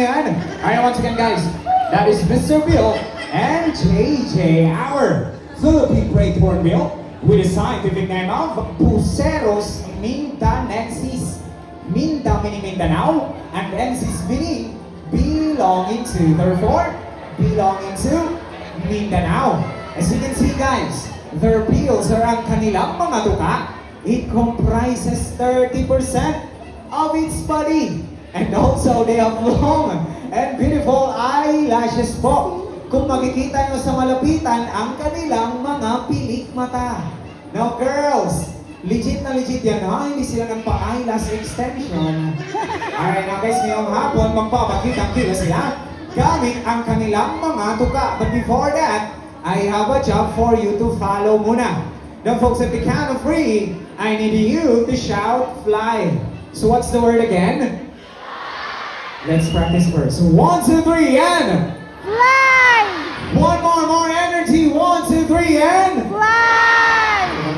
yan. Alright, once again guys, that is Mr. Bill and JJ, our Philippine Great Hornbill with a scientific name of Buceros mindanensis. Minda meaning Mindanao, and ensis meaning belonging to, therefore, belonging to Mindanao. As you can see guys, their bills are ang kanilang mga tuka. It comprises 30% of its body. And also, they have long and beautiful eyelashes po. Kung makikita nyo sa malapitan ang kanilang mga pilik mata. Now girls, legit na legit yan ha, hindi sila nagpa-eyelash extension. Alright, now guys, ngayong hapon, magpapakitang-kita sila gamit ang kanilang mga tuka. But before that, I have a job for you to follow muna. Now folks, at the count of 3, I need you to shout fly. So what's the word again? Let's practice first. 1, 2, 3, and Fly! one more energy. 1, 2, 3, and Fly!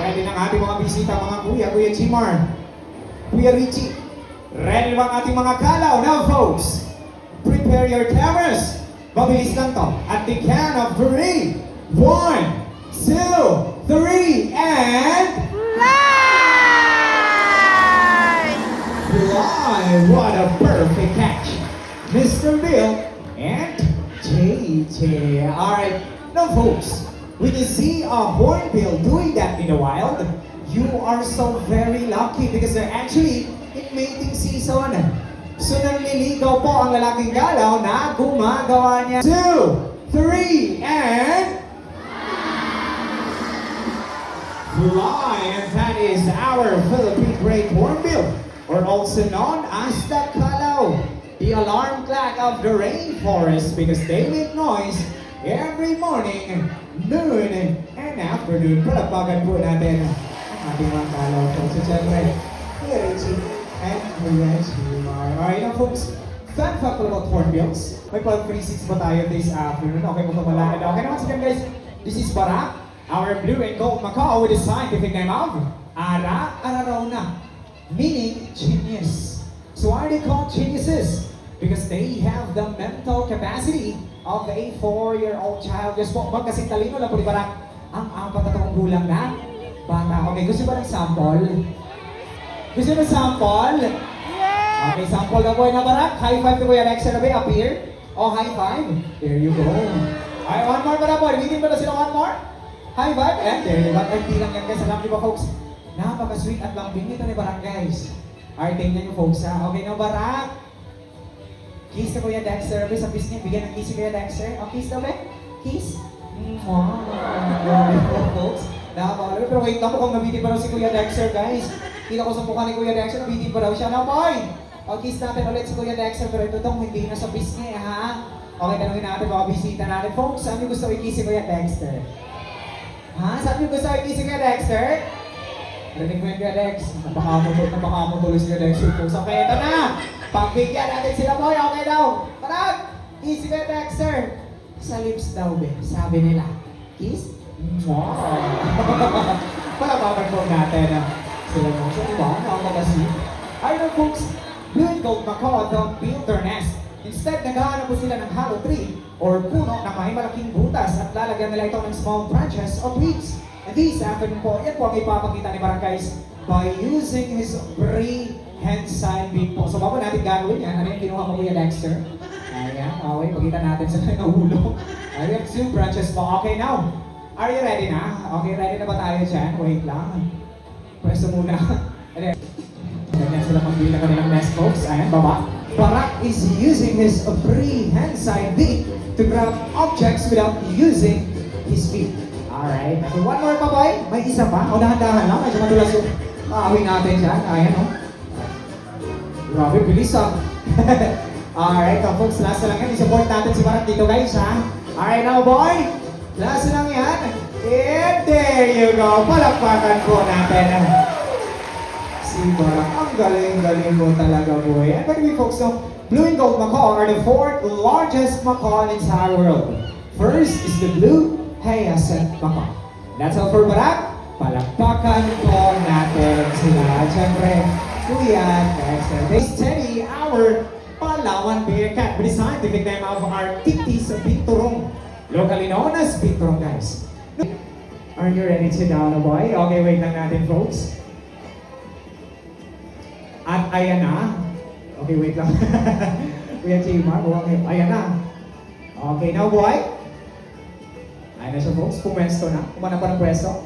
ready na ang ating mga bisita, mga Kuya Chimar, Kuya Richie. Ready na ba ang ating mga kalaw? Now folks, prepare your cameras. Mabilis lang to. At the count of 3, 1, 2, 3, and Fly! fly! What a perfect catch, Mr. Bill and JJ. Alright, now folks, when you see a hornbill doing that in the wild, you are so very lucky because they're actually in mating season. So nanliligaw po ang lalaking galaw na gumagawa niya. 2, 3, and fly! And that is our Philippine Great Hornbill, or also known as the Kalaw, the alarm clock of the rainforest, because they make noise every morning, noon, and afternoon. Palagpagan po natin ang ating mga kalaw po. So syempre, Kuya Richie and Kuya Chimar. Alright now folks, fun fact about hornbills. May pag-3-6 ba tayo this afternoon? Okay po kamalakad. Okay na once again guys, this is Barak, our blue and gold macaw with the scientific name of Ara-Ararauna, meaning genius. So why are they called geniuses? Because they have the mental capacity of a 4-year-old child. Yes po, magkasing talino lang po ni Barak ang 4 na taong gulang na bata. Okay, gusto ba ng sample? Gusto ng sample? Yeah! Okay, sample na po na Barak. High five to Kuya Dexter na ba? Up here? Oh, high five. There you go. Okay, one more pa na po. Reading ba na sila one more? High five. And there you go. Hindi lang yan guys. Alam niyo ba folks? Napaka-sweet at lambing nito ni Barak guys. Alright, tingnan niyo folks ha. Okay na Barak. Kiss na Kuya Dexter. Sa kiss niya. Bigyan ng kiss si Kuya Dexter. O, kiss na ba? Kiss. Wow. Folks. Nakakaalala. Pero wait lang po kung nabitin pa raw si Kuya Dexter guys. Kita ko sa mukha ni Kuya Dexter, nabitin pa raw siya. Now boy! O, kiss natin ulit si Kuya Dexter. Pero ito tong hindi na sa kiss niya ha. Okay, tanongin natin mga bisita natin. Folks, saan niyo gusto i-kiss si Kuya Dexter? Ha? Saan niyo gusto i-kiss si Kuya Dexter? Rinig mo yung Kuya Dex. Napakamutuloy si Kuya Dexter. Folks, okay, ito na! Pagbigyan natin sila boy, okay daw. Parang, kiss si Kuya Dexter. Sa lips daw, be. Sabi nila, kiss? Wow! Palabakan po natin sila mo. So, diba? Nakakagasi. Ayun folks, blue and gold macaw don't build their nest. Instead, naghahanap po sila ng hollow tree or puno na may malaking butas at lalagyan nila ito ng small branches or twigs. And this afternoon po, yan po ang ipapakita ni Baranggays by using his prehensile beak po. So, bago natin gagawin yan, ano yung kinuha mo Kuya Dexter? Ayan, okay, pakita natin sa kanyang ulo. We have 2 branches po. Okay, now, are you ready na? Okay, ready na ba tayo dyan? Wait lang. Pwesto muna. Ganyan sila magbili na kanilang nest folks. Ayan, baba. Barak is using his prehensile beak to grab objects without using his feet. Alright. So one more pa boy. May isa pa. O dahan-dahan lang. Medyo madulas yung kaawin natin dyan. Ayan o. Grabe, bilis ah. Alright, folks. Last na lang yan. I-support natin si Barak dito guys ha. Alright now boy. Last na lang yan. And there you go. Palakpakan po natin. Si Barak, ang galing-galing mo talaga boy. And by the way folks, so, blue and gold macaw are the 4th largest macaw in the entire world. First is the blue hyacinth macaw. That's all for Barak. Palakpakan po natin sila. Siyempre, Kuya Dexter. This Teddy, our Palawan Bearcat with the scientific name of Arctictis binturong, locally known as binturong, guys. Are you ready to down a boy? Okay, wait lang natin, folks. At ayan na. Okay, wait lang. Kuya Chimar, okay. Ayan na. Okay, now boy. Ayan na siya, folks. Pumwesto na. Kumana pa ng pwesto.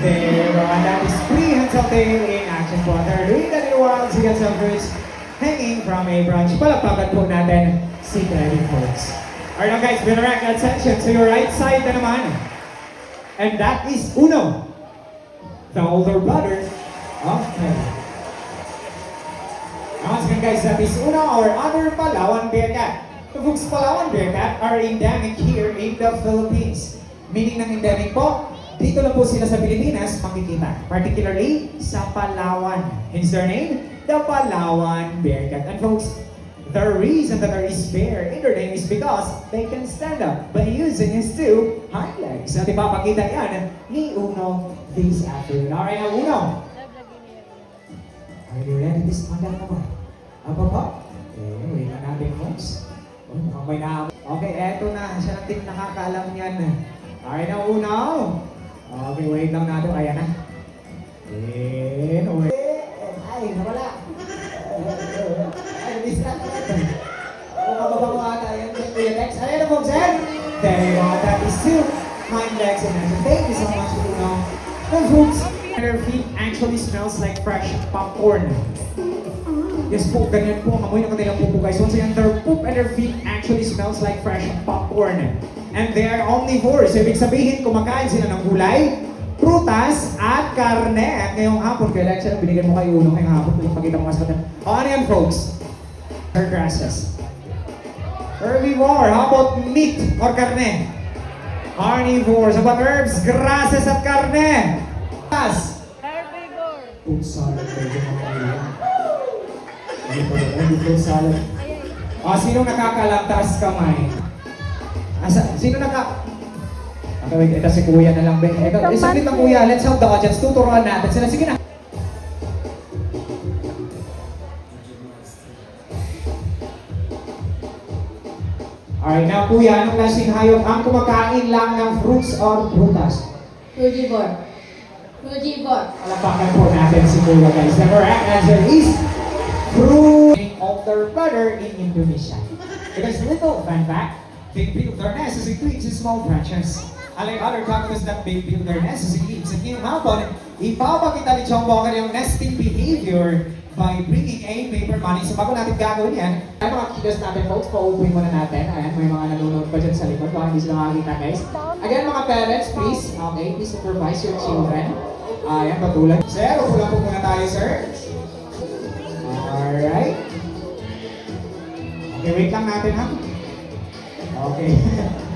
There, that is free hands up there in action po. They're doing that in the world. So get some fruits hanging from a branch. Palakpakan po natin si Teddy, folks. Alright now guys, direct attention to your right side na naman. And that is Uno, the older brother of Teddy. Once again guys, that is Uno or other Palawan Bearcat. The folks Palawan Bearcat are endemic here in the Philippines. Meaning ng endemic po, dito lang po sila sa Pilipinas makikita. Particularly sa Palawan. Hence their name, the Palawan Bearcat. And folks, the reason that there is bear in their name is because they can stand up by using his two hind legs. At ipapakita yan ni Uno this afternoon. Alright now, Uno. Are you ready to stand up naman? Up. Wait na natin, folks. Mukhang may na. Okay, eto na. Siya lang din nakakaalam yan. Alright now, Uno. Okay, wait lang natin. Ayan na. Ay, nawala. Ay, distract na natin. Mukha ba ata yan? Kuya Lex. Ayan na, folks. There you go. That is two hind legs in action. Thank you so much, Uno. And folks, their feet actually smells like fresh popcorn. Yes po, ganyan po ang amoy ng kanilang pupo, guys. Once again, their poop and their feet actually smells like fresh popcorn. And they are omnivores. So, ibig sabihin, kumakain sila ng gulay, prutas, at karne. At ngayong hapon, kaya Lexa, binigyan mo kayo Uno ngayong hapon. Ipakita mo nga sa kanya. O, ano yan, folks? Or grasses. Herbivore. How about meat or karne? Carnivores. How about herbs, grasses, at karne? Pas. Herbivore. Food salad. Medyo makakaya. Ano food salad? O, sino nakakalamtas kamay? Sino Okay, wait, ito si Kuya na lang, Ben. Isaglit ng Kuya, let's help the audience. Tuturuan natin sila. Sige na. Alright, now Kuya, anong klaseng hayop ang kumakain lang ng fruits or prutas? Frugivore. Palapakan po natin si Kuya, guys. The correct answer is fruit of their brother in Indonesia. Because little fun fact, they build their nests in twigs and small branches. Unlike other cactus that they build their nests in leaves. At ngayong hapon, ipapakita ni Chong Walker yung nesting behavior by bringing a paper money. So bago natin gagawin yan, ay mga kilos natin folks, paupuin muna natin. Ayan, may mga nanonood pa dyan sa likod. Baka hindi sila makakita, guys. Again, mga parents, please, okay, please supervise your children. Ayan, patulan. Sir, upo lang po muna tayo, sir. Alright. Okay, wait lang natin, ha? Okay.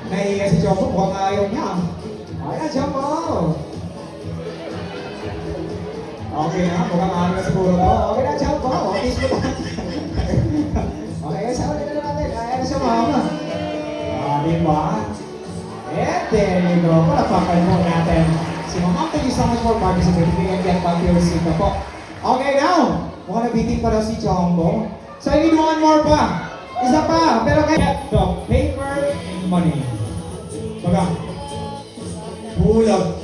Nahihiya si Chombo, mukhang ayaw niya. Ayan, Chombo! Okay na, mukhang ayaw na siguro to. Okay na, Chombo! Okay, siguro. Okay, sa ulit na natin. Ayan na siya, mama. Diba? There you go. Palapakan mo natin. Si Mama, thank you so much for participating and get back to your seat na po. Okay, now! Mukhang nabitin pa daw si Chombo. So, I need one more pa. Isa pa, pero kaya the paper money. Baga. Bulag.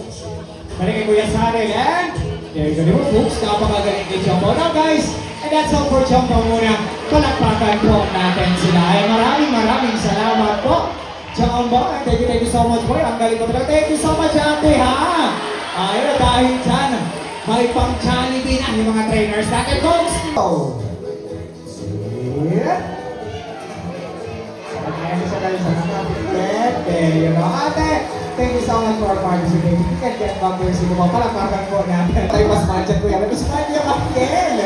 Balik kay Kuya Saren, and there you go, diba, folks? Napakagaling kay Chombo. Now, guys, and that's all for Chombo muna. Palakpakan po natin sila. Ay, maraming salamat po. Chombo, and thank you so much, boy. Ang galing ko talaga. Thank you so much, ate, ha? Ayun, dahil dyan, may pang-Jollibee na yung mga trainers natin, folks. Oh. Yeah. Ayan isa tayo sa Ate, Ate, thank you so much for participating. You can get back to your seat mo. Palakpakan po natin. Tayo mas budget ko yan. Mas budget yung Akiel.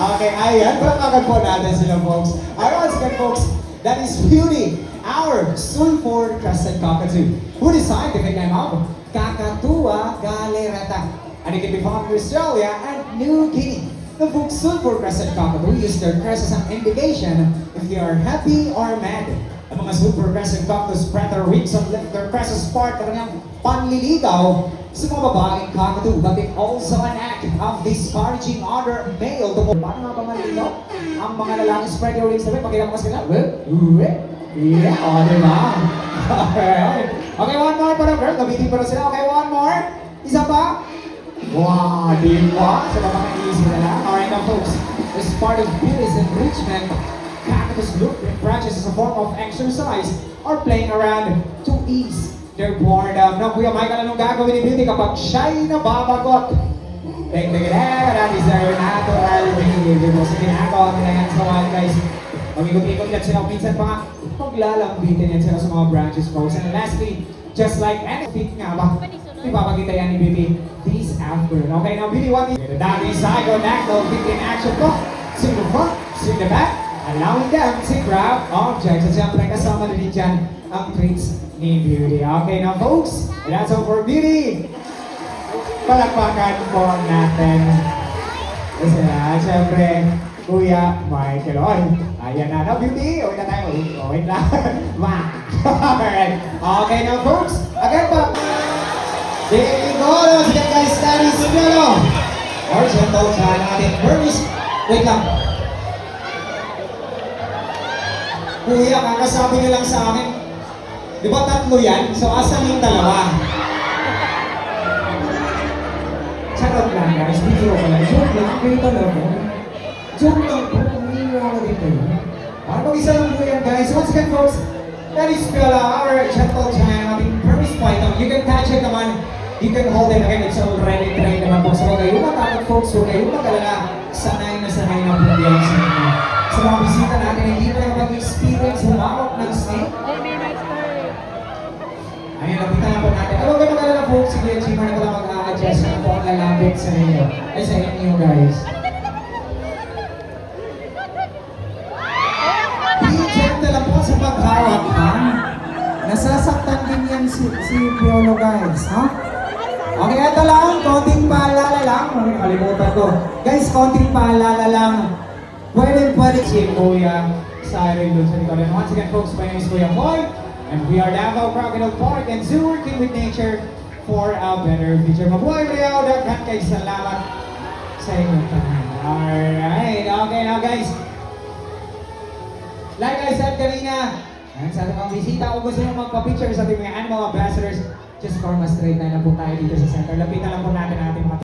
Okay, ayan. Palakpakan po natin sila, folks. Alright, once again, folks, that is Beauty, our sulfur crescent cockatoo, who is scientific name of Cakatua galerata. And it can be found in Australia and New Guinea. The folks sulfur crescent cockatoo use their crest as an indication if they are happy or mad. Ang mga sulfur crescent cockatoos spread their wings and lift their crests as part ng kanilang panliligaw sa mga babaeng kakadu, but it also an act of discouraging other male to paano nga ba malino? Ang mga lalaki spread your wings naman, pakita mo kasi sila. Yeah, o, diba? Okay, one more para girl, nabitin pa na sila. Okay, one more. Isa pa. Wow, diba? Sa mga easy na lang. Alright now folks, as part of beauty's enrichment, cactus loop branches as a form of exercise or playing around to ease their boredom. Now, Kuya Michael, anong gagawin ni Beauty kapag siya'y nababagot? That is their natural behavior. So, ginagawa nila yan sa wild guys. Pag-ikot-ikot yan sila, minsan pa nga, paglalambitin yan sila sa mga branches folks. And lastly, just like any feet nga ba, ipapakita yan ni Beauty this afternoon. Okay, now Beauty, what is the doggy psychodactyl feet in action po? Swing the front, swing the back, allowing them to grab objects. At siyempre, kasama na rin dyan ang treats ni Beauty. Okay, now folks, that's all for Beauty. Palakpakan po natin. Kasi siyempre, Kuya Michael. Oy, ayan na. Now, Beauty, uwi na tayo. Wait lang. Alright. Okay, now folks, again pa. There you go. Sige guys, that is Piolo. Or gentle sa natin. Burmese. Wait lang. Kuya, kakasabi niya lang sa akin. Di ba tatlo yan? So, asan yung dalawa? Charot lang guys, video ko lang. Joke lang, kayo talaga. Joke lang po, umiiwa ko dito. Ano isa lang po yan guys. Once again folks, that is Piolo, our gentle giant, ating Burmese python. You can catch it naman. You can hold it again. It's already trained naman po. So, huwag kayong matakot folks. Huwag kayong magalala. Sanay na po yan sa inyo. Sa mga bisita natin, hindi na lang mag-experience humawak ng snake. Ayun, lapitan na po natin. Huwag kayong magalala folks. Sige, Chima na ko lang mag-a-adjust na po ang lalapit sa inyo. Ay, sa inyo guys. Gentle lang po sa paghawak, ha? Nasasaktan din yan si Piolo guys, ha? Okay, ito lang, konting paalala lang. Okay, nakalimutan ko. Guys, konting paalala lang. Pwede si Kuya Cyril dun sa likod. And once again, folks, my name is Kuya Boy. And we are Davao Crocodile Park and Zoo working with nature for a better future. Mabuhay Rio, daghan kay salamat sa inyong tanan. Alright, okay now guys. Like I said kanina, sa ating mga bisita, kung gusto nyo magpa-picture sa ating mga animal ambassadors, just form a straight line lang po tayo dito sa center. Lapitan lang po natin ang ating mga